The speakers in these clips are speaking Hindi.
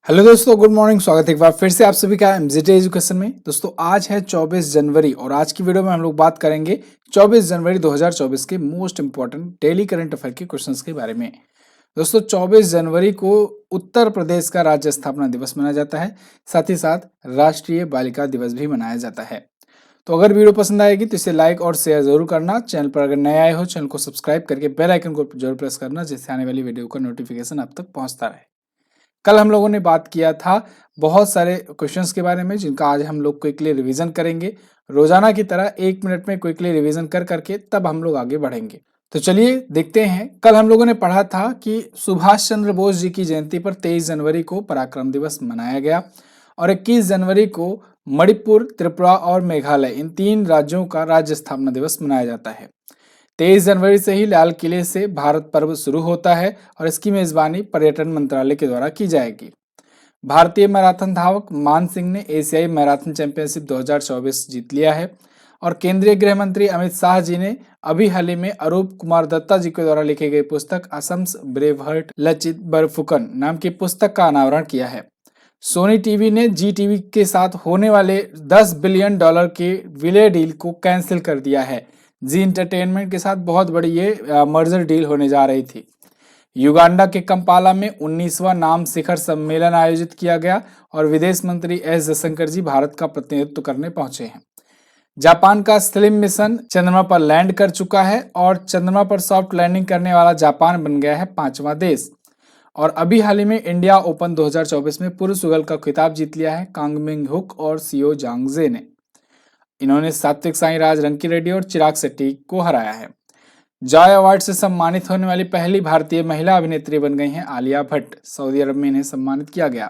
हेलो दोस्तों, गुड मॉर्निंग। स्वागत है एक बार फिर से आप सभी का एमजेटी एजुकेशन में। दोस्तों आज है 24 जनवरी और आज की वीडियो में हम लोग बात करेंगे 24 जनवरी 2024 के most important daily current affair के क्वेश्चंस के बारे में। दोस्तों 24 जनवरी को उत्तर प्रदेश का राज्य स्थापना दिवस मनाया जाता है, साथ ही साथ राष्ट्रीय बालिका दिवस भी मनाया जाता है। तो अगर वीडियो पसंद आएगी तो इसे लाइक और शेयर जरूर करना। चैनल पर अगर नए आए हो चैनल को सब्सक्राइब करके बेल आइकन को जरूर प्रेस करना, जिससे आने वाली वीडियो का नोटिफिकेशन आप तक पहुंचता रहे। कल हम लोगों ने बात किया था बहुत सारे क्वेश्चंस के बारे में, जिनका आज हम लोग क्विकली रिवीजन करेंगे। रोजाना की तरह 1 मिनट में क्विकली रिवीजन कर करके तब हम लोग आगे बढ़ेंगे। तो चलिए देखते हैं। कल हम लोगों ने पढ़ा था कि सुभाष चंद्र बोस जी की जयंती पर 23 जनवरी को पराक्रम दिवस मनाया गया और 21 जनवरी को मणिपुर, त्रिपुरा और मेघालय इन 3 राज्यों का राज्य स्थापना दिवस मनाया जाता है। 23 जनवरी से ही लाल किले से भारत पर्व शुरू होता है और इसकी मेजबानी पर्यटन मंत्रालय के द्वारा की जाएगी। भारतीय मैराथन धावक मान सिंह ने एशियाई मैराथन चैंपियनशिप 2024 जीत लिया है और केंद्रीय गृह मंत्री अमित शाह जी ने अभी हाल ही में अरूप कुमार दत्ता जी के द्वारा लिखी गई पुस्तक असम्स ब्रेवहर्ट लचित बरफुकन नाम की पुस्तक का अनावरण किया है। सोनी टीवी ने जी टीवी के साथ होने वाले $10 बिलियन के विलय डील को कैंसिल कर दिया है। जी इंटरटेनमेंट के साथ बहुत बड़ी ये मर्जर डील होने जा रही थी। युगांडा के कंपाला में 19वां नाम शिखर सम्मेलन आयोजित किया गया और विदेश मंत्री एस जयशंकर जी भारत का प्रतिनिधित्व करने पहुंचे हैं। जापान का स्लिम मिशन चंद्रमा पर लैंड कर चुका है और चंद्रमा पर सॉफ्ट लैंडिंग करने वाला जापान बन गया है 5वां देश। और अभी हाल ही में इंडिया ओपन 2024 में पुरुष युगल का खिताब जीत लिया है कांगमिंग हुक और सियो जांगजे ने। इन्होंने सात्विक साईराज, रंकी रेड्डी और चिराग शेट्टी को हराया है। जॉय अवार्ड से सम्मानित होने वाली पहली भारतीय महिला अभिनेत्री बन गई हैं आलिया भट्ट। सऊदी अरब में इन्हें सम्मानित किया गया।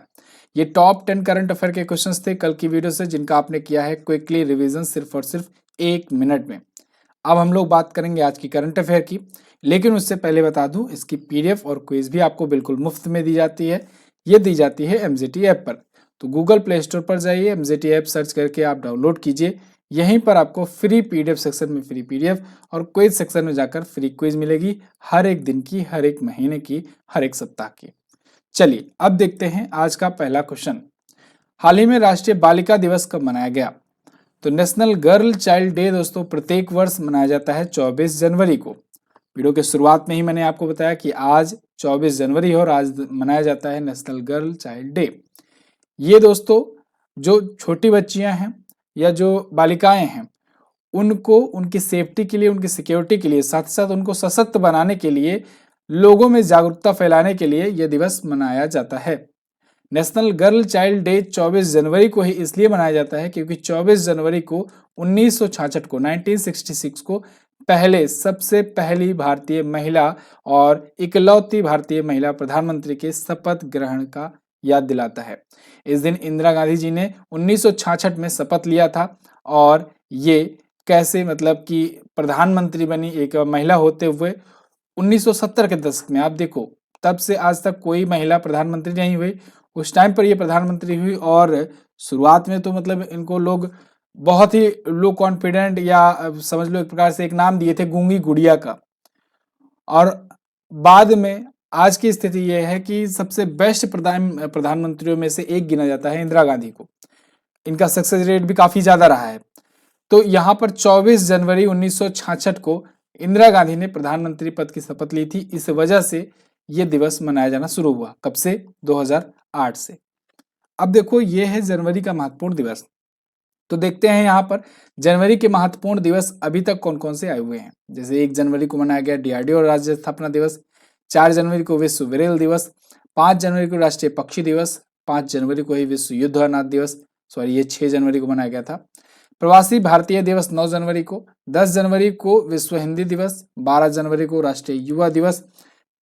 ये टॉप 10 करंट अफेयर के क्वेश्चंस थे कल की वीडियो से, जिनका आपने किया है क्विकली रिवीजन सिर्फ और सिर्फ 1 मिनट में। अब हम लोग बात करेंगे आज की करंट अफेयर की, लेकिन उससे पहले बता दूं इसकी पीडीएफ और क्विज भी आपको बिल्कुल मुफ्त में दी जाती है। ये दी जाती है एमजेटी ऐप पर। तो गूगल प्ले स्टोर पर जाइए, एमजेटी ऐप सर्च करके आप डाउनलोड कीजिए। यहीं पर आपको फ्री पीडीएफ सेक्शन में फ्री पीडीएफ और क्विज सेक्शन में जाकर फ्री क्विज मिलेगी, हर एक दिन की, हर एक महीने की, हर एक सप्ताह की। चलिए अब देखते हैं आज का पहला क्वेश्चन। हाल ही में राष्ट्रीय बालिका दिवस कब मनाया गया? तो नेशनल गर्ल चाइल्ड डे दोस्तों प्रत्येक वर्ष मनाया जाता है 24 जनवरी को। वीडियो के शुरुआत में ही मैंने आपको बताया कि आज 24 जनवरी है और आज मनाया जाता है नेशनल गर्ल चाइल्ड डे। ये दोस्तों जो छोटी बच्चियां हैं या जो बालिकाएं हैं, उनको उनकी सेफ्टी के लिए, उनकी सिक्योरिटी के लिए, साथ साथ उनको सशक्त बनाने के लिए, लोगों में जागरूकता फैलाने के लिए यह दिवस मनाया जाता है। नेशनल गर्ल चाइल्ड डे 24 जनवरी को ही इसलिए मनाया जाता है क्योंकि 24 जनवरी को 1966 को 1966 को पहले सबसे पहली भारतीय महिला और इकलौती भारतीय महिला प्रधानमंत्री के शपथ ग्रहण का याद दिलाता है। इस दिन इंदिरा गांधी जी ने 1966 में शपथ लिया था और ये कैसे मतलब कि प्रधानमंत्री बनी एक महिला होते हुए 1970 के दशक में। आप देखो तब से आज तक कोई महिला प्रधानमंत्री नहीं हुई, उस टाइम पर ये प्रधानमंत्री हुई और शुरुआत में तो मतलब इनको लोग बहुत ही लो कॉन्फिडेंट या समझ लो एक प्रकार से एक नाम दिए थे गूंगी गुड़िया का। और बाद में आज की स्थिति यह है कि सबसे बेस्ट प्रधानमंत्रियों में से एक गिना जाता है इंदिरा गांधी को। इनका सक्सेस रेट भी काफी ज्यादा रहा है। तो यहाँ पर 24 जनवरी 1966 को इंदिरा गांधी ने प्रधानमंत्री पद की शपथ ली थी। इस वजह से यह दिवस मनाया जाना शुरू हुआ। कब से? 2008 से। अब देखो ये है जनवरी का महत्वपूर्ण दिवस। तो देखते हैं यहाँ पर जनवरी के महत्वपूर्ण दिवस अभी तक कौन कौन से आए हुए हैं। जैसे 1 जनवरी को मनाया गया डीआरडीओ राज्य स्थापना दिवस, 4 जनवरी को विश्व विरेल दिवस, 5 जनवरी को राष्ट्रीय पक्षी दिवस, 5 जनवरी को ही विश्व युद्ध अनाथ दिवस, सॉरी ये 6 जनवरी को मनाया गया था। प्रवासी भारतीय दिवस 9 जनवरी को, 10 जनवरी को विश्व हिंदी दिवस, 12 जनवरी को राष्ट्रीय युवा दिवस,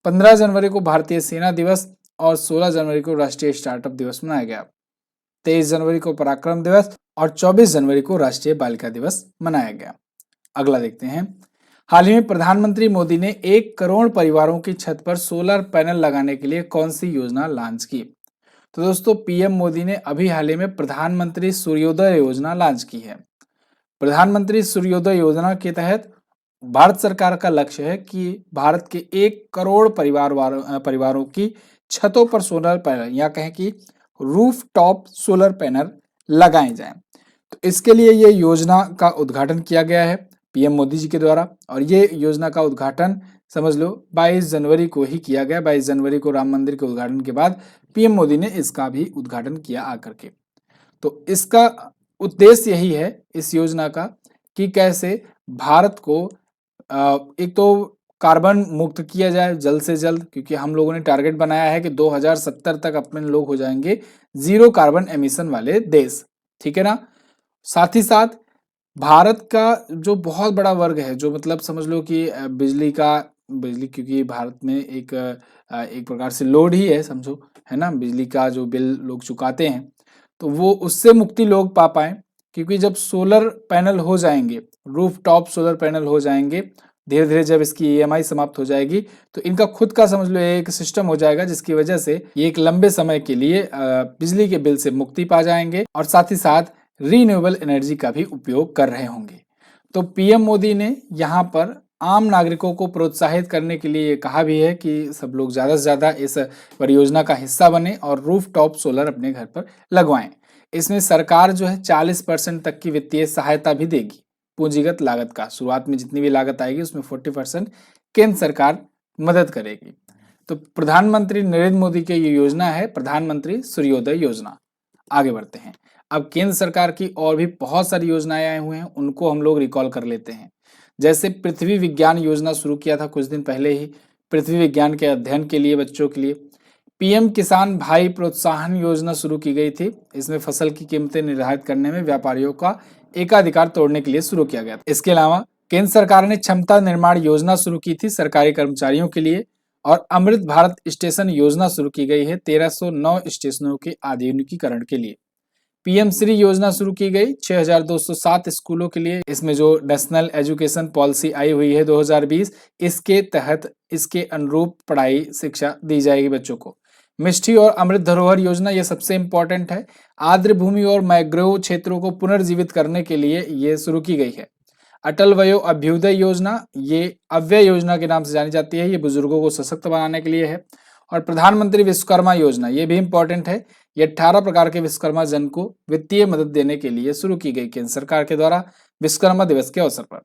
15 जनवरी को भारतीय सेना दिवस और 16 जनवरी को राष्ट्रीय स्टार्टअप दिवस मनाया गया। 23 जनवरी को पराक्रम दिवस और 24 जनवरी को राष्ट्रीय बालिका दिवस मनाया गया। अगला देखते हैं। हाल ही में प्रधानमंत्री मोदी ने 1 करोड़ परिवारों की छत पर सोलर पैनल लगाने के लिए कौन सी योजना लॉन्च की? तो दोस्तों पीएम मोदी ने अभी हाल ही में प्रधानमंत्री सूर्योदय योजना लॉन्च की है। प्रधानमंत्री सूर्योदय योजना के तहत भारत सरकार का लक्ष्य है कि भारत के 1 करोड़ परिवारों की छतों पर सोलर पैनल या कहें कि रूफ टॉप सोलर पैनल लगाए जाएं। तो इसके लिए ये योजना का उद्घाटन किया गया है पीएम मोदी जी के द्वारा, और ये योजना का उद्घाटन समझ लो 22 जनवरी को ही किया गया। 22 जनवरी को राम मंदिर के उद्घाटन के बाद पीएम मोदी ने इसका भी उद्घाटन किया आकर के। तो इसका उद्देश्य यही है इस योजना का कि कैसे भारत को एक तो कार्बन मुक्त किया जाए जल्द से जल्द, क्योंकि हम लोगों ने टारगेट बनाया है कि 2070 तक अपने लोग हो जाएंगे जीरो कार्बन एमिशन वाले देश, ठीक है ना। साथ ही साथ भारत का जो बहुत बड़ा वर्ग है, जो मतलब समझ लो कि बिजली क्योंकि भारत में एक प्रकार से लोड ही है समझो, है ना। बिजली का जो बिल लोग चुकाते हैं तो वो उससे मुक्ति लोग पा पाए, क्योंकि जब सोलर पैनल हो जाएंगे, रूफ टॉप सोलर पैनल हो जाएंगे, धीरे धीरे जब इसकी ईएमआई समाप्त हो जाएगी तो इनका खुद का समझ लो एक सिस्टम हो जाएगा, जिसकी वजह से ये एक लंबे समय के लिए बिजली के बिल से मुक्ति पा जाएंगे और साथ ही साथ रीन्यूएबल एनर्जी का भी उपयोग कर रहे होंगे। तो पीएम मोदी ने यहाँ पर आम नागरिकों को प्रोत्साहित करने के लिए ये कहा भी है कि सब लोग ज़्यादा से ज़्यादा इस परियोजना का हिस्सा बने और रूफ टॉप सोलर अपने घर पर लगवाएं। इसमें सरकार जो है 40% तक की वित्तीय सहायता भी देगी। पूंजीगत लागत का शुरुआत में जितनी भी लागत आएगी उसमें 40% केंद्र सरकार मदद करेगी। तो प्रधानमंत्री नरेंद्र मोदी की ये योजना है प्रधानमंत्री सूर्योदय योजना। आगे बढ़ते हैं। अब केंद्र सरकार की और भी बहुत सारी योजनाएं आए हुए हैं, उनको हम लोग रिकॉल कर लेते हैं। जैसे पृथ्वी विज्ञान योजना शुरू किया था कुछ दिन पहले ही, पृथ्वी विज्ञान के अध्ययन के लिए बच्चों के लिए। पीएम किसान भाई प्रोत्साहन योजना शुरू की गई थी। इसमें फसल की कीमतें निर्धारित करने में व्यापारियों का एकाधिकार तोड़ने के लिए शुरू किया गया था। इसके अलावा केंद्र सरकार ने क्षमता निर्माण योजना शुरू की थी सरकारी कर्मचारियों के लिए, और अमृत भारत स्टेशन योजना शुरू की गई है 1309 स्टेशनों के आधुनिकीकरण के लिए। पीएम श्री योजना शुरू की गई 6207 स्कूलों के लिए। इसमें जो नेशनल एजुकेशन पॉलिसी आई हुई है 2020, इसके तहत इसके अनुरूप पढ़ाई शिक्षा दी जाएगी बच्चों को। मिष्टी और अमृत धरोहर योजना ये सबसे इंपॉर्टेंट है। आर्द्र भूमि और मैंग्रोव क्षेत्रों को पुनर्जीवित करने के लिए ये शुरू की गई है। अटल वयो अभ्युदय योजना ये अव्यय योजना के नाम से जानी जाती है, ये बुजुर्गों को सशक्त बनाने के लिए है। और प्रधानमंत्री विश्वकर्मा योजना ये भी इंपॉर्टेंट है। ये 18 प्रकार के विश्वकर्मा जन को वित्तीय मदद देने के लिए शुरू की गई केंद्र सरकार के द्वारा विश्वकर्मा दिवस के अवसर पर।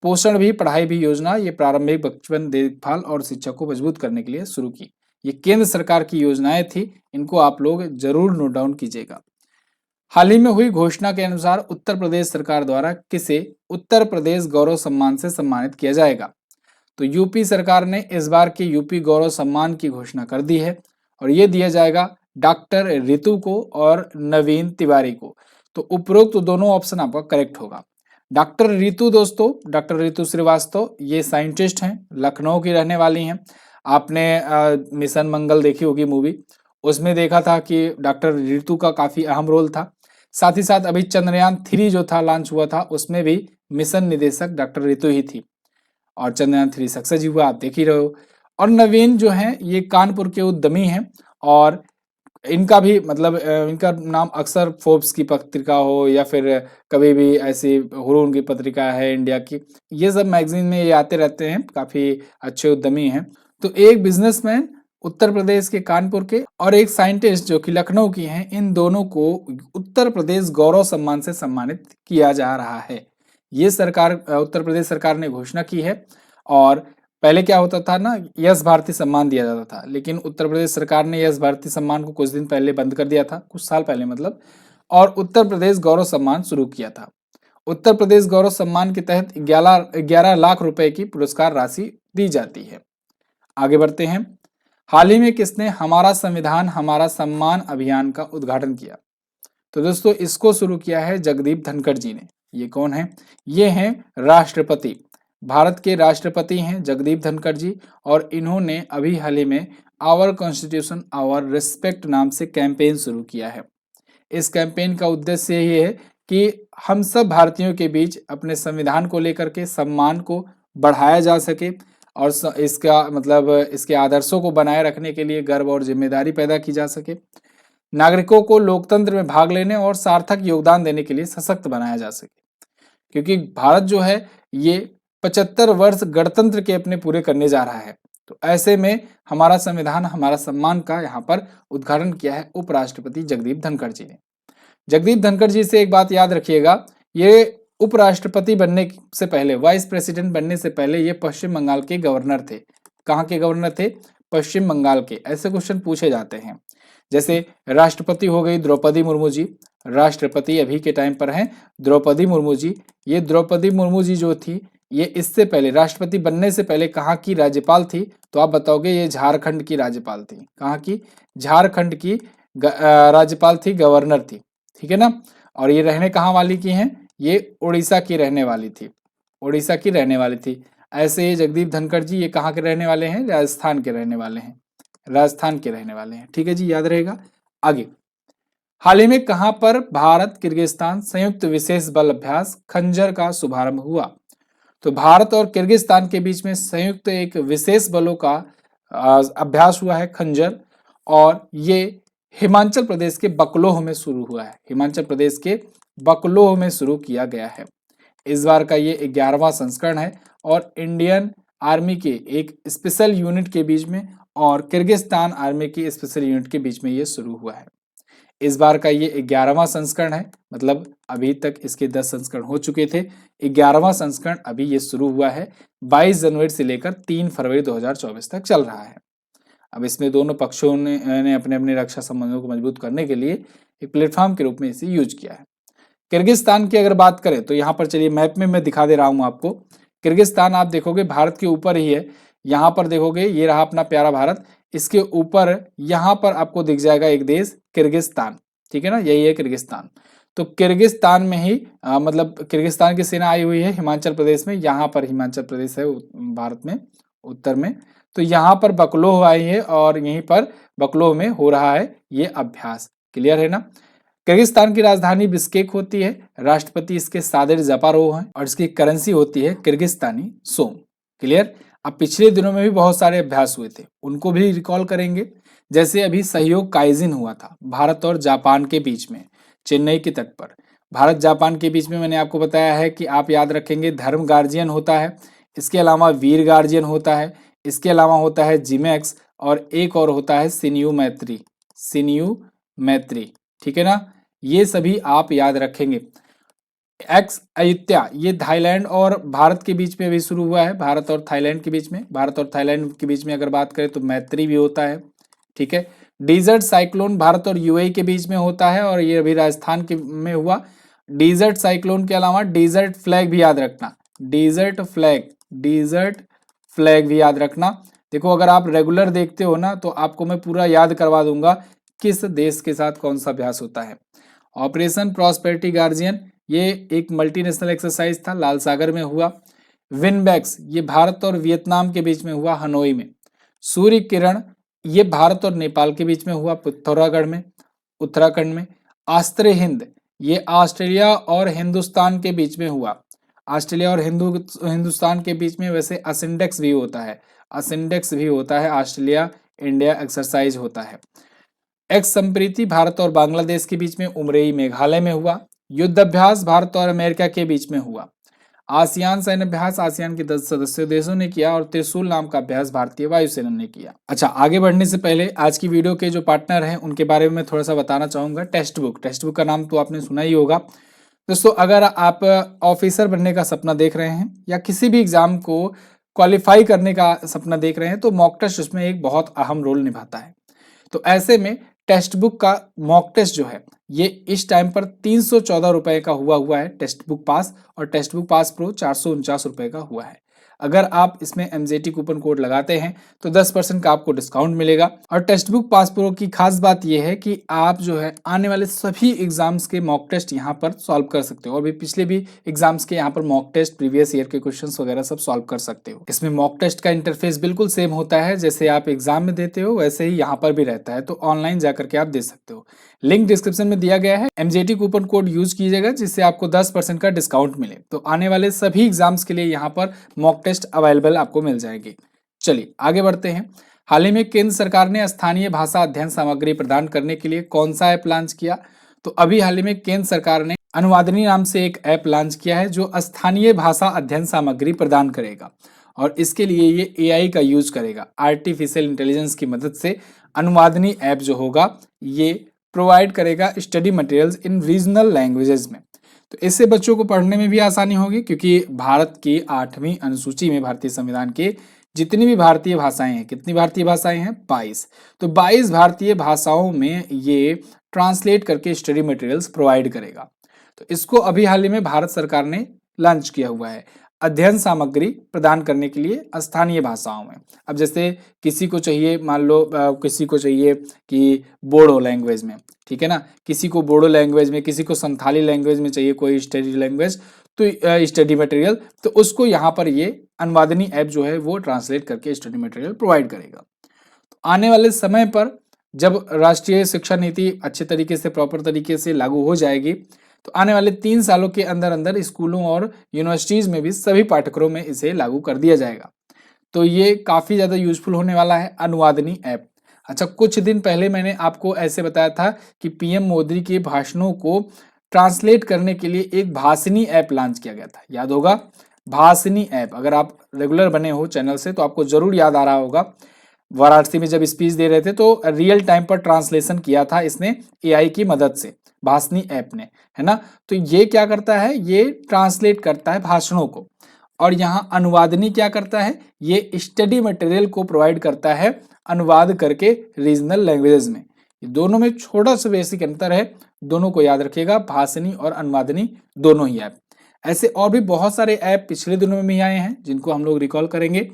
पोषण भी पढ़ाई भी योजना ये प्रारंभिक बचपन देखभाल और शिक्षा को मजबूत करने के लिए शुरू की। ये केंद्र सरकार की योजनाएं थी, इनको आप लोग जरूर नोट डाउन कीजिएगा। हाल ही में हुई घोषणा के अनुसार उत्तर प्रदेश सरकार द्वारा किसे उत्तर प्रदेश गौरव सम्मान से सम्मानित किया जाएगा। तो यूपी सरकार ने इस बार के यूपी गौरव सम्मान की घोषणा कर दी है और ये दिया जाएगा डॉक्टर रितु को और नवीन तिवारी को। तो उपरोक्त तो दोनों ऑप्शन आपका करेक्ट होगा। डॉक्टर रितु दोस्तों, डॉक्टर रितु श्रीवास्तव ये साइंटिस्ट हैं, लखनऊ की रहने वाली हैं। आपने मिशन मंगल देखी होगी मूवी, उसमें देखा था कि डॉक्टर रितु का काफी अहम रोल था। साथ ही साथ अभी चंद्रयान 3 जो था लॉन्च हुआ था, उसमें भी मिशन निदेशक डॉक्टर रितु ही थी और चंद्रयान 3 सक्सेस हुआ, आप देख ही रहे हो। और नवीन जो है ये कानपुर के उद्यमी हैं और इनका भी मतलब इनका नाम अक्सर फोर्ब्स की पत्रिका हो या फिर कभी भी ऐसी हुरून की पत्रिका है इंडिया की, ये सब मैगजीन में ये आते रहते हैं, काफी अच्छे उद्यमी हैं। तो एक बिजनेसमैन उत्तर प्रदेश के कानपुर के और एक साइंटिस्ट जो कि लखनऊ की हैं, इन दोनों को उत्तर प्रदेश गौरव सम्मान से सम्मानित किया जा रहा है। ये सरकार उत्तर प्रदेश सरकार ने घोषणा की है। और पहले क्या होता था ना, यश भारती सम्मान दिया जाता था, लेकिन उत्तर प्रदेश सरकार ने यश भारती सम्मान को कुछ दिन पहले बंद कर दिया था, कुछ साल पहले मतलब, और उत्तर प्रदेश गौरव सम्मान शुरू किया था। उत्तर प्रदेश गौरव सम्मान के तहत 11 लाख रुपए की पुरस्कार राशि दी जाती है। आगे बढ़ते हैं। हाल ही में किसने हमारा संविधान हमारा सम्मान अभियान का उद्घाटन किया? तो दोस्तों इसको शुरू किया है जगदीप धनखड़ जी ने। ये कौन है? ये हैं राष्ट्रपति, भारत के राष्ट्रपति हैं जगदीप धनखड़ जी, और इन्होंने अभी हाल ही में आवर कॉन्स्टिट्यूशन आवर रिस्पेक्ट नाम से कैंपेन शुरू किया है। इस कैंपेन का उद्देश्य ये है कि हम सब भारतीयों के बीच अपने संविधान को लेकर के सम्मान को बढ़ाया जा सके और इसका मतलब इसके आदर्शों को बनाए रखने के लिए गर्व और जिम्मेदारी पैदा की जा सके। नागरिकों को लोकतंत्र में भाग लेने और सार्थक योगदान देने के लिए सशक्त बनाया जा सके, क्योंकि भारत जो है ये 75 वर्ष गणतंत्र के अपने पूरे करने जा रहा है। तो ऐसे में हमारा संविधान हमारा सम्मान का यहाँ पर उद्घाटन किया है उपराष्ट्रपति जगदीप धनखड़ जी ने। जगदीप धनखड़ जी से एक बात याद रखिएगा, ये उपराष्ट्रपति बनने से पहले, वाइस प्रेसिडेंट बनने से पहले ये पश्चिम बंगाल के गवर्नर थे। कहाँ के गवर्नर थे? पश्चिम बंगाल के। ऐसे क्वेश्चन पूछे जाते हैं। जैसे राष्ट्रपति हो गई द्रौपदी मुर्मू जी, राष्ट्रपति अभी के टाइम पर हैं द्रौपदी मुर्मू जी। ये द्रौपदी मुर्मू जी जो थी, ये इससे पहले राष्ट्रपति बनने से पहले कहाँ की राज्यपाल थी? तो आप बताओगे ये झारखंड की राज्यपाल थी। कहाँ की? झारखंड की राज्यपाल थी, गवर्नर थी, ठीक है ना। और ये रहने कहाँ वाली की हैं? ये उड़ीसा की रहने वाली थी, उड़ीसा की रहने वाली थी। ऐसे ये जगदीप धनखड़ जी ये कहाँ के रहने वाले हैं? राजस्थान के रहने वाले हैं, राजस्थान के रहने वाले हैं, ठीक है जी, याद रहेगा। आगे, हाल ही में कहां पर भारत किर्गिस्तान संयुक्त विशेष बल अभ्यास खंजर का शुभारंभ हुआ? तो भारत और किर्गिस्तान के बीच में संयुक्त एक विशेष बलों का अभ्यास हुआ है खंजर, और ये हिमाचल प्रदेश के बकलोह में शुरू हुआ है। हिमाचल प्रदेश के बकलोह में शुरू किया गया है। इस बार का ये 11वां संस्करण है और इंडियन आर्मी के एक स्पेशल यूनिट के बीच में और किर्गिस्तान आर्मी की स्पेशल यूनिट के बीच में ये शुरू हुआ है। इस बार का ये 11वां संस्करण है, मतलब अभी तक इसके 10 संस्करण हो चुके थे, 11वां संस्करण अभी ये शुरू हुआ है। 22 जनवरी से लेकर 3 फरवरी 2024 तक चल रहा है। अब इसमें दोनों पक्षों ने अपने अपने रक्षा संबंधों को मजबूत करने के लिए एक प्लेटफॉर्म के रूप में इसे यूज किया है। किर्गिस्तान की अगर बात करें तो यहाँ पर चलिए मैप में मैं दिखा दे रहा हूँ आपको। किर्गिस्तान आप देखोगे भारत के ऊपर ही है। यहाँ पर देखोगे ये रहा अपना प्यारा भारत, इसके ऊपर यहाँ पर आपको दिख जाएगा एक देश किर्गिस्तान, ठीक है ना, यही है किर्गिस्तान। तो किर्गिस्तान में ही मतलब किर्गिस्तान की सेना आई हुई है हिमाचल प्रदेश में। यहाँ पर हिमाचल प्रदेश है भारत में उत्तर में, तो यहाँ पर बकलोह आई है और यहीं पर बकलोह में हो रहा है ये अभ्यास। क्लियर है ना। किर्गिस्तान की राजधानी बिश्केक होती है, राष्ट्रपति इसके सादिर जापारोव हैं और इसकी करेंसी होती है किर्गिस्तानी सोम। क्लियर। अब पिछले दिनों में भी बहुत सारे अभ्यास हुए थे, उनको भी रिकॉल करेंगे। जैसे अभी सहयोग काइजिन हुआ था भारत और जापान के बीच में चेन्नई के तट पर। भारत जापान के बीच में मैंने आपको बताया है कि आप याद रखेंगे धर्म गार्जियन होता है, इसके अलावा वीर गार्जियन होता है, इसके अलावा होता है जिमेक्स और एक और होता है सिन्यू मैत्री, सिन्यू मैत्री, ठीक है ना। ये सभी आप याद रखेंगे। एक्स अयुत्या ये थाईलैंड और भारत के बीच में भी शुरू हुआ है, भारत और थाईलैंड के बीच में। भारत और थाईलैंड के बीच में अगर बात करें तो मैत्री भी होता है, ठीक है। डिजर्ट साइक्लोन भारत और यूएई के बीच में होता है और ये अभी राजस्थान के में हुआ। डिजर्ट साइक्लोन के अलावा डिजर्ट फ्लैग भी याद रखना, डिजर्ट फ्लैग, डिजर्ट फ्लैग भी याद रखना। देखो अगर आप रेगुलर देखते हो ना तो आपको मैं पूरा याद करवा दूंगा किस देश के साथ कौन सा अभ्यास होता है। ऑपरेशन प्रॉस्पेरिटी गार्जियन ये एक मल्टीनेशनल एक्सरसाइज था, लाल सागर में हुआ। विनबैक्स ये भारत और वियतनाम के बीच में हुआ, हनोई में। सूर्य किरण ये भारत और नेपाल के बीच में हुआ, पिथौरागढ़ में, उत्तराखंड में। आस्त्र हिंद ये ऑस्ट्रेलिया और हिंदुस्तान के बीच में हुआ, ऑस्ट्रेलिया और हिंदुस्तान के बीच में। वैसे असिंडेक्स भी होता है, असिंडेक्स भी होता है, ऑस्ट्रेलिया इंडिया एक्सरसाइज होता है। एक्स संप्रीति भारत और बांग्लादेश के बीच में उमरेई मेघालय में हुआ। युद्ध अभ्यास भारत और अमेरिका के बीच में हुआ। आसियान सैन्य अभ्यास आसियान के 10 सदस्य देशों ने किया और त्रिशूल नाम का अभ्यास भारतीय वायुसेना ने किया। अच्छा, आगे बढ़ने से पहले आज की वीडियो के जो पार्टनर हैं उनके बारे में मैं थोड़ा सा बताना चाहूंगा। टेक्स्ट बुक, टेक्स्ट बुक का नाम तो आपने सुना ही होगा दोस्तों। अगर आप ऑफिसर बनने का सपना देख रहे हैं या किसी भी एग्जाम को क्वालिफाई करने का सपना देख रहे हैं तो मॉक टेस्ट उसमें एक बहुत अहम रोल निभाता है। तो ऐसे में टेक्स्ट बुक का मॉक टेस्ट जो है ये इस टाइम पर 314 रुपए का हुआ है टेक्स्ट बुक पास, और टेक्स्ट बुक पास प्रो 449 रुपए का हुआ है। अगर आप इसमें MJT कूपन कोड लगाते हैं तो 10% का आपको डिस्काउंट मिलेगा। और टेक्स्ट बुक पास प्रो की खास बात यह है कि आप जो है आने वाले सभी एग्जाम्स के मॉक टेस्ट यहाँ पर सॉल्व कर सकते हो और भी पिछले भी एग्जाम्स के यहाँ पर मॉक टेस्ट, प्रीवियस ईयर के क्वेश्चंस वगैरह सब सॉल्व कर सकते हो। इसमें मॉक टेस्ट का इंटरफेस बिल्कुल सेम होता है, जैसे आप एग्जाम में देते हो वैसे ही यहाँ पर भी रहता है, तो ऑनलाइन जाकर के आप दे सकते हो। लिंक डिस्क्रिप्शन में दिया गया है, MJT कूपन कोड यूज कीजिएगा जिससे आपको 10% का डिस्काउंट मिले। तो आने वाले सभी एग्जाम्स के लिए यहाँ पर मॉक टेस्ट अवेलेबल आपको मिल जाएंगे। चलिए आगे बढ़ते हैं। हाल ही में केंद्र सरकार ने स्थानीय भाषा अध्ययन सामग्री प्रदान करने के लिए कौन सा ऐप लॉन्च किया? तो अभी हाल ही में केंद्र सरकार ने अनुवादिनी नाम से एक ऐप लॉन्च किया है जो स्थानीय भाषा अध्ययन सामग्री प्रदान करेगा। और इसके लिए ये एआई का यूज करेगा, आर्टिफिशियल इंटेलिजेंस की मदद से अनुवादनी ऐप जो होगा ये प्रोवाइड करेगा study materials in regional languages में। तो इससे बच्चों को पढ़ने में भी आसानी होगी, क्योंकि भारत की 8वीं अनुसूची में भारतीय संविधान के जितनी भी भारतीय भाषाएं हैं, कितनी भारतीय भाषाएं हैं, 22। तो 22 भारतीय भाषाओं में ये ट्रांसलेट करके स्टडी मटेरियल्स प्रोवाइड करेगा। तो इसको अभी हाल ही में भारत सरकार ने लॉन्च किया हुआ है अध्ययन सामग्री प्रदान करने के लिए स्थानीय भाषाओं में। अब जैसे किसी को चाहिए, मान लो किसी को चाहिए कि बोडो लैंग्वेज में, ठीक है ना, किसी को बोडो लैंग्वेज में, किसी को संथाली लैंग्वेज में चाहिए कोई स्टडी लैंग्वेज, तो स्टडी मटेरियल, तो उसको यहाँ पर ये अनुवादनी ऐप जो है वो ट्रांसलेट करके स्टडी मटेरियल प्रोवाइड करेगा। तो आने वाले समय पर जब राष्ट्रीय शिक्षा नीति अच्छे तरीके से, प्रॉपर तरीके से लागू हो जाएगी, तो आने वाले 3 सालों के अंदर अंदर स्कूलों और यूनिवर्सिटीज में भी सभी पाठ्यक्रमों में इसे लागू कर दिया जाएगा। तो ये काफ़ी ज़्यादा यूजफुल होने वाला है अनुवादनी ऐप। अच्छा, कुछ दिन पहले मैंने आपको ऐसे बताया था कि पीएम मोदी के भाषणों को ट्रांसलेट करने के लिए एक भाषिनी ऐप लॉन्च किया गया था, याद होगा, भाषिनी ऐप। अगर आप रेगुलर बने हो चैनल से तो आपको जरूर याद आ रहा होगा, वाराणसी में जब स्पीच दे रहे थे तो रियल टाइम पर ट्रांसलेशन किया था इसने एआई की मदद से, भाषिनी ऐप ने, है ना। तो ये क्या करता है, ये ट्रांसलेट करता है भाषणों को, और यहाँ अनुवादनी क्या करता है, ये स्टडी मटेरियल को प्रोवाइड करता है अनुवाद करके रीजनल लैंग्वेजेस में। ये दोनों में छोटा सा बेसिक अंतर है, दोनों को याद रखिएगा, भाषिनी और अनुवादनी दोनों ही ऐप। ऐसे और भी बहुत सारे ऐप पिछले दिनों में भी आए हैं जिनको हम लोग रिकॉल करेंगे,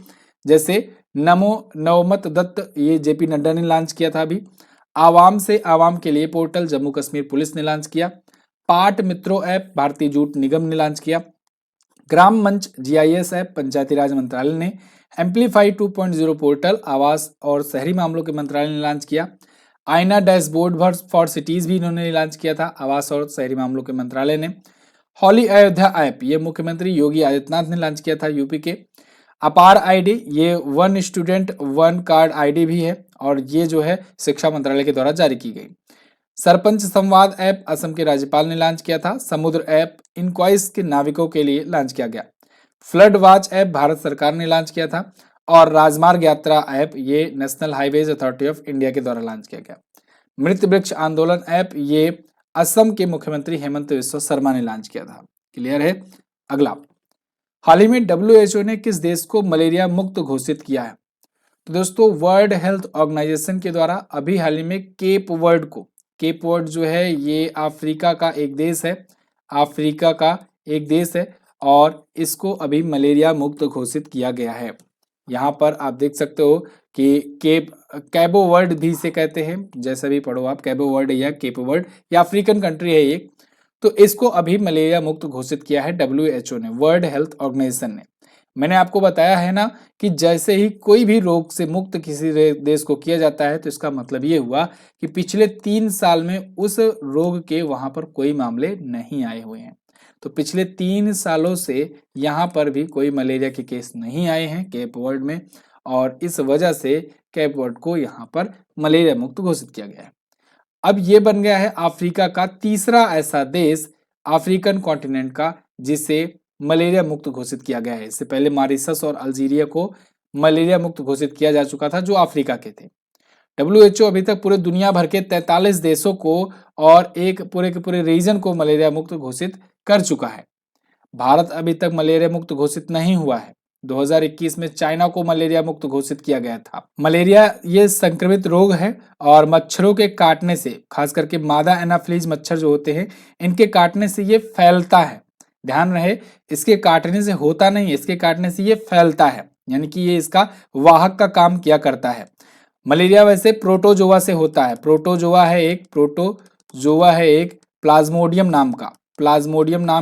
जैसे नमो नवमत दत्त, ये जेपी नड्डा ने लॉन्च किया था अभी। आवाम से आवाम के लिए पोर्टल जम्मू कश्मीर पुलिस ने लॉन्च किया। पाठ मित्रों ऐप भारतीय जूट निगम ने लॉन्च किया। ग्राम मंच जीआईएस ऐप पंचायती राज मंत्रालय ने। एम्पलीफाई 2.0 पोर्टल आवास और शहरी मामलों के मंत्रालय ने लॉन्च किया। आईना डैशबोर्ड फॉर सिटीज भी इन्होंने लॉन्च किया था, आवास और शहरी मामलों के मंत्रालय ने। हॉली अयोध्या ऐप ये मुख्यमंत्री योगी आदित्यनाथ ने लॉन्च किया था यूपी के। अपार आईडी ये one student one card ID भी है, और ये जो है शिक्षा मंत्रालय के द्वारा जारी की गई। सरपंच संवाद ऐप असम के राज्यपाल ने लॉन्च किया था। समुद्र ऐप इनक्वाइस के नाविकों के लिए लॉन्च किया गया। फ्लड वॉच ऐप भारत सरकार ने लॉन्च किया था। और राजमार्ग यात्रा ऐप ये national highways authority of India के द्वारा लॉन्च किया गया। मृत वृक्ष आंदोलन ऐप ये असम के मुख्यमंत्री हेमंत बिस्वा शर्मा ने लॉन्च किया था। क्लियर है। अगला, हाल ही में WHO ने किस देश को मलेरिया मुक्त घोषित किया है? तो दोस्तों वर्ल्ड हेल्थ ऑर्गेनाइजेशन के द्वारा अभी हाल ही में केप वर्ड जो है ये अफ्रीका का एक देश है, अफ्रीका का एक देश है, और इसको अभी मलेरिया मुक्त घोषित किया गया है। यहाँ पर आप देख सकते हो कि कैबो वर्ड भी इसे कहते हैं, जैसा भी पढ़ो आप, कैबो वर्ड या केप वर्ड, या अफ्रीकन कंट्री है ये। तो इसको अभी मलेरिया मुक्त घोषित किया है WHO ने, वर्ल्ड हेल्थ ऑर्गेनाइजेशन ने। मैंने आपको बताया है ना कि जैसे ही कोई भी रोग से मुक्त किसी देश को किया जाता है तो इसका मतलब ये हुआ कि पिछले 3 साल में उस रोग के वहां पर कोई मामले नहीं आए हुए हैं। तो पिछले 3 सालों से यहाँ पर भी कोई मलेरिया के केस नहीं आए हैं केप वर्ड में, और इस वजह से केप वर्ड को यहाँ पर मलेरिया मुक्त घोषित किया गया है। अब ये बन गया है अफ्रीका का तीसरा ऐसा देश अफ्रीकन कॉन्टिनेंट का जिसे मलेरिया मुक्त घोषित किया गया है। इससे पहले मॉरिशस और अल्जीरिया को मलेरिया मुक्त घोषित किया जा चुका था जो अफ्रीका के थे। WHO अभी तक पूरे दुनिया भर के 43 देशों को और एक पूरे के पूरे रीजन को मलेरिया मुक्त घोषित कर चुका है। भारत अभी तक मलेरिया मुक्त घोषित नहीं हुआ है। 2021 में चाइना को मलेरिया मुक्त घोषित किया गया था। मलेरिया ये संक्रमित रोग है और मच्छरों के काटने से, खास करके मादा एनाफिलीज मच्छर जो होते हैं, इनके काटने से ये फैलता है। ध्यान रहे, इसके काटने से होता नहीं है, इसके काटने से ये फैलता है, यानी कि ये इसका वाहक का काम किया करता है। मलेरिया वैसे प्रोटोजोआ से होता है। प्रोटोजोआ है एक प्लाज्मोडियम नाम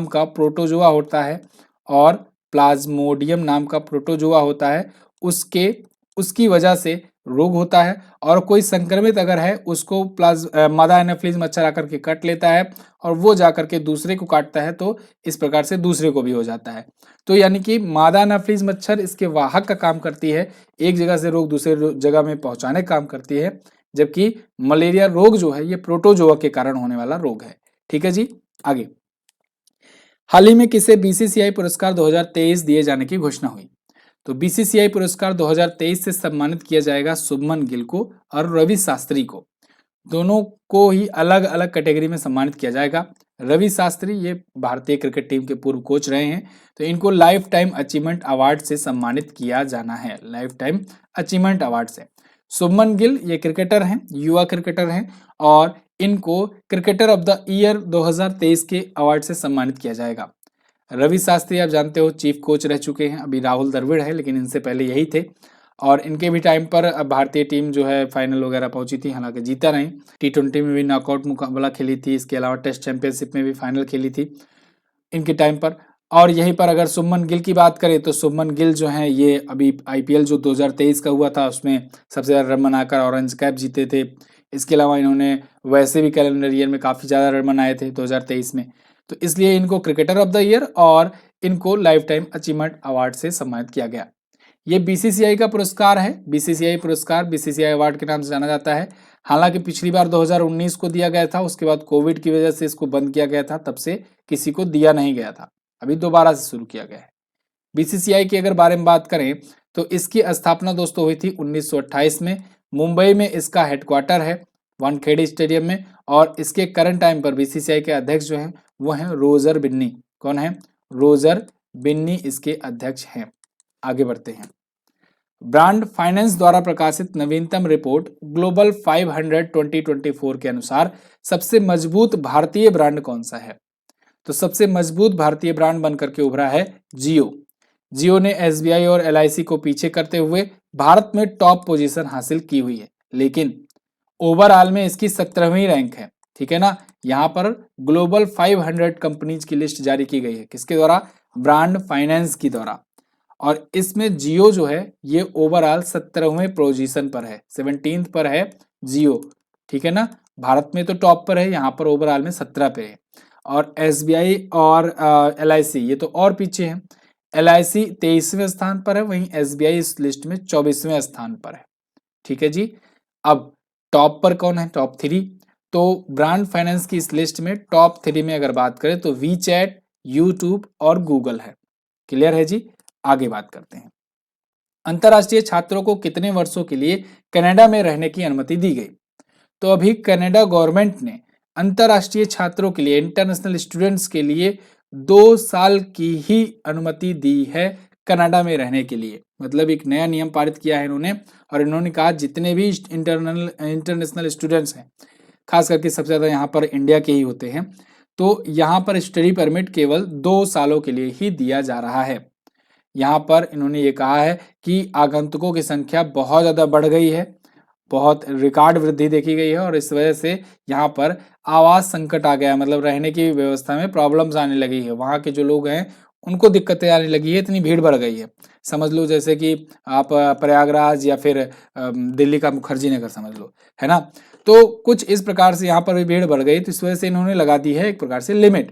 का प्रोटोजोआ होता है, और प्लाज्मोडियम नाम का प्रोटोजोआ होता है, उसकी वजह से रोग होता है। और कोई संक्रमित अगर है उसको मादा एनाफिलीज मच्छर आकर के काट लेता है और वो जाकर के दूसरे को काटता है, तो इस प्रकार से दूसरे को भी हो जाता है। तो यानी कि मादा एनाफिलीज मच्छर इसके वाहक का काम करती है, एक जगह से रोग दूसरे जगह में पहुंचाने का काम करती है, जबकि मलेरिया रोग जो है ये प्रोटोजोआ के कारण होने वाला रोग है। ठीक है जी। आगे, हाल ही में किसे BCCI पुरस्कार 2023 दिए जाने की घोषणा हुई? तो बीसीसीआई पुरस्कार 2023 से सम्मानित किया जाएगा शुभमन गिल को और रवि शास्त्री को। दोनों को ही अलग अलग कैटेगरी में सम्मानित किया जाएगा। रवि शास्त्री ये भारतीय क्रिकेट टीम के पूर्व कोच रहे हैं, तो इनको लाइफ टाइम अचीवमेंट अवार्ड से सम्मानित किया जाना है, लाइफ टाइम अचीवमेंट अवार्ड से। शुभमन गिल ये क्रिकेटर हैं, युवा क्रिकेटर हैं, और इनको क्रिकेटर ऑफ द ईयर 2023 के अवार्ड से सम्मानित किया जाएगा। रवि शास्त्री आप जानते हो चीफ कोच रह चुके हैं, अभी राहुल द्रविड़ है लेकिन इनसे पहले यही थे, और इनके भी टाइम पर भारतीय टीम जो है फाइनल वगैरह पहुंची थी, हालांकि जीता नहीं। T20 में भी नॉकआउट मुकाबला खेली थी, इसके अलावा टेस्ट चैंपियनशिप में भी फाइनल खेली थी इनके टाइम पर। और यहीं पर अगर शुभमन गिल की बात करें तो शुभमन गिल जो है ये अभी IPL जो 2023 का हुआ था उसमें सबसे ज़्यादा रन बनाकर ऑरेंज कैप जीते थे। इसके अलावा इन्होंने वैसे भी कैलेंडर ईयर में काफ़ी ज़्यादा रन बनाए थे 2023 में, तो इसलिए इनको क्रिकेटर ऑफ द ईयर और इनको लाइफ टाइम अचीवमेंट अवार्ड से सम्मानित किया गया। ये बीसीसीआई का पुरस्कार है, बीसीसीआई पुरस्कार बीसीसीआई अवार्ड के नाम से जाना जाता है। हालांकि पिछली बार 2019 को दिया गया था, उसके बाद कोविड की वजह से इसको बंद किया गया था, तब से किसी को दिया नहीं गया था, अभी दोबारा से शुरू किया गया है। बीसीसीआई की अगर बारे में बात करें तो इसकी स्थापना दोस्तों हुई थी 1928 में। मुंबई में इसका हेडक्वार्टर है, वानखेड़े स्टेडियम में, और इसके करंट टाइम पर बीसीसीआई के अध्यक्ष जो हैं वो हैं रोजर बिन्नी। कौन है? रोजर बिन्नी इसके अध्यक्ष हैं। आगे बढ़ते हैं। ब्रांड फाइनेंस द्वारा प्रकाशित नवीनतम रिपोर्ट ग्लोबल 500 2024 के अनुसार सबसे मजबूत भारतीय ब्रांड कौन सा है? तो सबसे मजबूत भारतीय ब्रांड बनकर के उभरा है जियो। जियो ने एसबीआई और एलआईसी को पीछे करते हुए भारत में टॉप पोजीशन हासिल की हुई है, लेकिन ओवरऑल में इसकी 17वीं रैंक है। ठीक है ना, यहाँ पर ग्लोबल 500 कंपनीज की लिस्ट जारी की गई है, किसके द्वारा? ब्रांड फाइनेंस की द्वारा, और इसमें जियो जो है ये ओवरऑल 17वें पोजीशन पर है, 17th पर है जियो। ठीक है ना, भारत में तो टॉप पर है, यहाँ पर ओवरऑल में 17 पे है। और एसबीआई और एलआईसी ये तो और पीछे है। एलआईसी 23वें स्थान पर है, वहीं एसबीआई इस लिस्ट में 24वें स्थान पर है। ठीक है जी। अब टॉप पर कौन है? टॉप 3। तो ब्रांड फाइनेंस की इस लिस्ट में टॉप 3 में अगर बात करें तो वीचैट, यूट्यूब और गूगल है। क्लियर है जी। आगे बात करते हैं। अंतर्राष्ट्रीय छात्रों को कितने वर्षों के लिए कनाडा में रहने की अनुमति दी गई? तो अभी कनाडा गवर्नमेंट ने अंतर्राष्ट्रीय छात्रों के लिए, इंटरनेशनल स्टूडेंट्स के लिए 2 साल की ही अनुमति दी है कनाडा में रहने के लिए। मतलब एक नया नियम पारित किया है इन्होंने, और इन्होंने कहा जितने भी इंटरनेशनल स्टूडेंट्स हैं, खास करके सबसे ज़्यादा यहाँ पर इंडिया के ही होते हैं, तो यहाँ पर स्टडी परमिट केवल 2 सालों के लिए ही दिया जा रहा है। यहाँ पर इन्होंने ये कहा है कि आगंतुकों की संख्या बहुत ज़्यादा बढ़ गई है, बहुत रिकॉर्ड वृद्धि देखी गई है, और इस वजह से यहाँ पर आवास संकट आ गया है, मतलब रहने की व्यवस्था में प्रॉब्लम्स आने लगी है। वहाँ के जो लोग हैं उनको दिक्कतें आने लगी है, इतनी भीड़ बढ़ गई है। समझ लो जैसे कि आप प्रयागराज या फिर दिल्ली का मुखर्जी नगर समझ लो, है ना। तो कुछ इस प्रकार से यहाँ पर भी भीड़ बढ़ गई, तो इस वजह से इन्होंने लगा दी है एक प्रकार से लिमिट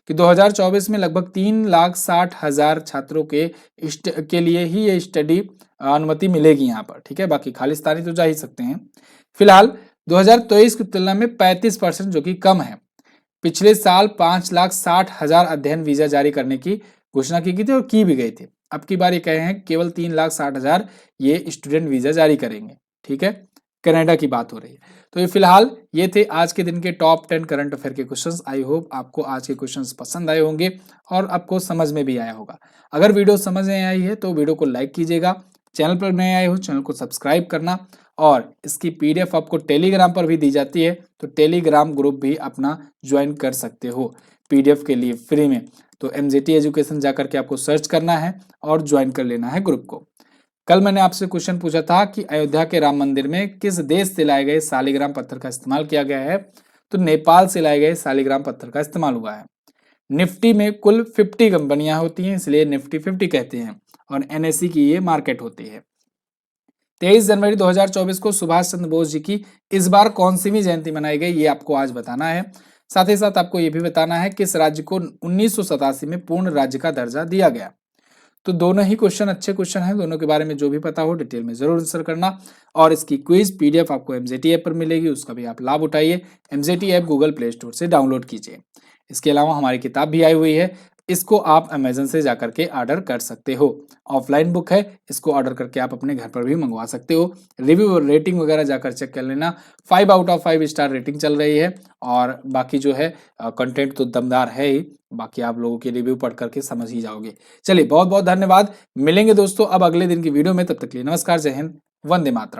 कि 2024 में लगभग 3,60,000 छात्रों के लिए ही ये स्टडी अनुमति मिलेगी यहाँ पर। ठीक है, बाकी खालिस्तानी तो जा ही सकते हैं। फिलहाल 2023 की तुलना में 35%, जो कि कम है। पिछले साल 5,60,000 अध्ययन वीजा जारी करने की घोषणा की गई थी और की भी गई थी। अब की बार ये कहे हैं केवल 3,60,000 ये स्टूडेंट वीजा जारी करेंगे। ठीक है, कनाडा की बात हो रही है। तो ये फिलहाल ये थे आज के दिन के टॉप 10 करंट अफेयर के क्वेश्चंस। आई होप आपको आज के क्वेश्चंस पसंद आए होंगे और आपको समझ में भी आया होगा। अगर वीडियो समझ में आई है तो वीडियो को लाइक कीजिएगा, चैनल पर नए आए हो चैनल को सब्सक्राइब करना, और इसकी पीडीएफ आपको टेलीग्राम पर भी दी जाती है, तो टेलीग्राम ग्रुप भी अपना ज्वाइन कर सकते हो पीडीएफ के लिए फ्री में। तो MJT एजुकेशन जाकर के आपको सर्च करना है और ज्वाइन कर लेना है ग्रुप को। कल मैंने आपसे क्वेश्चन पूछा था कि अयोध्या के राम मंदिर में किस देश से लाए गए शालिग्राम पत्थर का इस्तेमाल किया गया है? तो नेपाल से लाए गए शालिग्राम पत्थर का इस्तेमाल हुआ है। निफ्टी में कुल 50 कंपनियां होती हैं, इसलिए निफ्टी 50 कहते हैं, और NSE की ये मार्केट होती है। 23 जनवरी 2024 को सुभाष चंद्र बोस जी की इस बार कौन सी भी जयंती मनाई गई, ये आपको आज बताना है। साथ ही साथ आपको ये भी बताना है किस राज्य को 1987 में पूर्ण राज्य का दर्जा दिया गया। तो दोनों ही क्वेश्चन अच्छे क्वेश्चन हैं, दोनों के बारे में जो भी पता हो डिटेल में जरूर आंसर करना, और इसकी क्विज पीडीएफ आपको MJT ऐप पर मिलेगी, उसका भी आप लाभ उठाइए। MJT app Google play store से डाउनलोड कीजिए। इसके अलावा हमारी किताब भी आई हुई है, इसको आप अमेज़न से जाकर के ऑर्डर कर सकते हो। ऑफलाइन बुक है, इसको ऑर्डर करके आप अपने घर पर भी मँगवा सकते हो। रिव्यू और रेटिंग वगैरह जाकर चेक कर लेना। 5 आउट ऑफ 5 स्टार रेटिंग चल रही है और बाकी जो है कंटेंट तो दमदार है ही, बाकी आप लोगों के रिव्यू पढ़ कर के समझ ही जाओगे। चलिए बहुत-बहुत धन्यवाद। मिलेंगे दोस्तों अब अगले दिन की वीडियो में, तब तक के लिए नमस्कार, जय हिंद, वंदे मातरम।